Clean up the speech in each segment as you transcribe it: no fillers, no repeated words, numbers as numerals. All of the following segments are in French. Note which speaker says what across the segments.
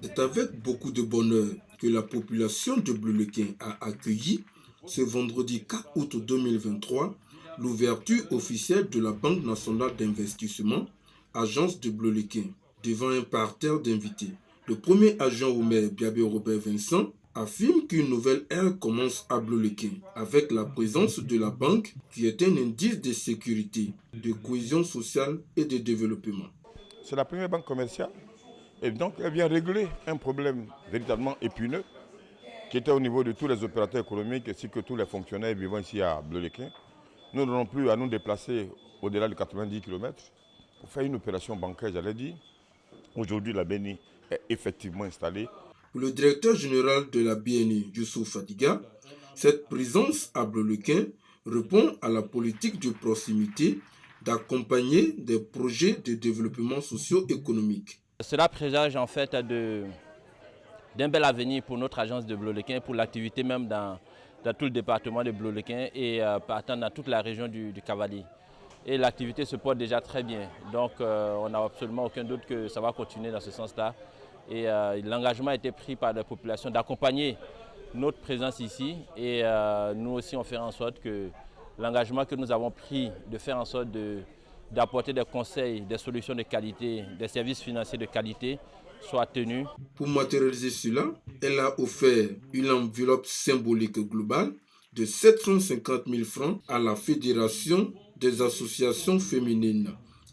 Speaker 1: C'est avec beaucoup de bonheur que la population de Bleulequin a accueilli ce vendredi 4 août 2023 l'ouverture officielle de la Banque nationale d'investissement, agence de Bleulequin, devant un parterre d'invités. Le premier agent au maire, Biabé Robert Vincent, affirme qu'une nouvelle ère commence à Bleulequin avec la présence de la banque qui est un indice de sécurité, de cohésion sociale et de développement.
Speaker 2: C'est la première banque commerciale et donc elle vient régler un problème véritablement épineux qui était au niveau de tous les opérateurs économiques ainsi que tous les fonctionnaires vivant ici à Bleulequin. Nous n'aurons plus à nous déplacer au-delà de 90 km pour faire une opération bancaire, j'allais dire. Aujourd'hui, la BNI est effectivement installée.
Speaker 1: Pour le directeur général de la BNI, Youssouf Fadiga, cette présence à Bleulequin répond à la politique de proximité d'accompagner des projets de développement socio-économique.
Speaker 3: Cela présage en fait d'un bel avenir pour notre agence de Bleulequin, pour l'activité même dans tout le département de Bleulequin et partant dans toute la région du Cavalier. Et l'activité se porte déjà très bien, donc on n'a absolument aucun doute que ça va continuer dans ce sens-là. Et l'engagement a été pris par la population d'accompagner notre présence ici et nous aussi on fera en sorte que l'engagement que nous avons pris de faire en sorte d'apporter des conseils, des solutions de qualité, des services financiers de qualité soit tenu.
Speaker 1: Pour matérialiser cela, elle a offert une enveloppe symbolique globale de 750 000 francs à la Fédération des associations féminines,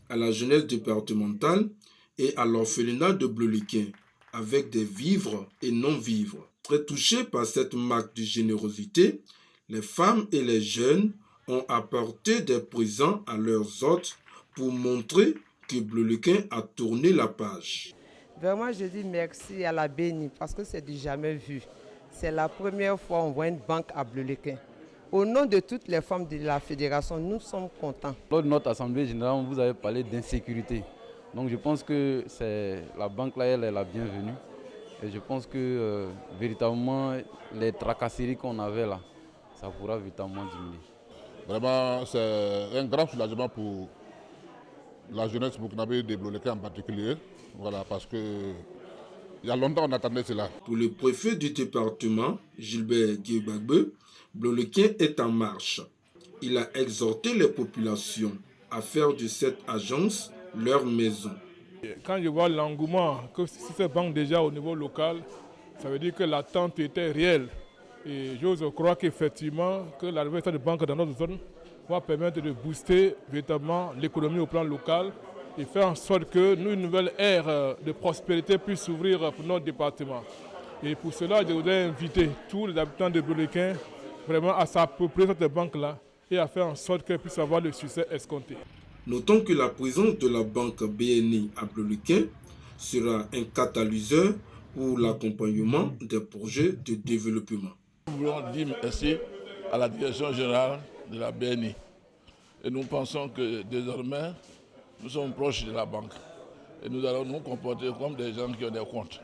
Speaker 1: à la jeunesse départementale et à l'orphelinat de Bleulequin, avec des vivres et non-vivres. Très touchés par cette marque de générosité, les femmes et les jeunes ont apporté des présents à leurs hôtes pour montrer que Bleulequin a tourné la page.
Speaker 4: Vraiment, je dis merci à la BNI parce que c'est du jamais vu. C'est la première fois qu'on voit une banque à Bleulequin. Au nom de toutes les femmes de la fédération, nous sommes contents.
Speaker 5: Lors de notre assemblée générale, vous avez parlé d'insécurité. Donc je pense que la banque là, elle est la bienvenue. Et je pense que véritablement, les tracasseries qu'on avait là, ça pourra véritablement diminuer.
Speaker 6: Vraiment, c'est un grand soulagement pour la jeunesse burkinabé de Bleulequin en particulier. Voilà, parce que il y a longtemps on attendait cela.
Speaker 1: Pour le préfet du département, Gilbert Guébagbe, Bleulequin est en marche. Il a exhorté les populations à faire de cette agence leur maison.
Speaker 7: Quand je vois l'engouement que cette banque déjà au niveau local, ça veut dire que l'attente était réelle. Et j'ose croire qu'effectivement, que l'arrivée de cette banque dans notre zone va permettre de booster véritablement l'économie au plan local et faire en sorte que nous, une nouvelle ère de prospérité puisse s'ouvrir pour notre département. Et pour cela, je voudrais inviter tous les habitants de Bleulequin vraiment à s'approprier cette banque-là et à faire en sorte qu'elle puisse avoir le succès escompté.
Speaker 1: Notons que la présence de la banque BNI à Bleulequin sera un catalyseur pour l'accompagnement des projets de développement.
Speaker 8: Nous voulons dire merci à la direction générale de la BNI. Et nous pensons que désormais, nous sommes proches de la banque. Et nous allons nous comporter comme des gens qui ont des comptes.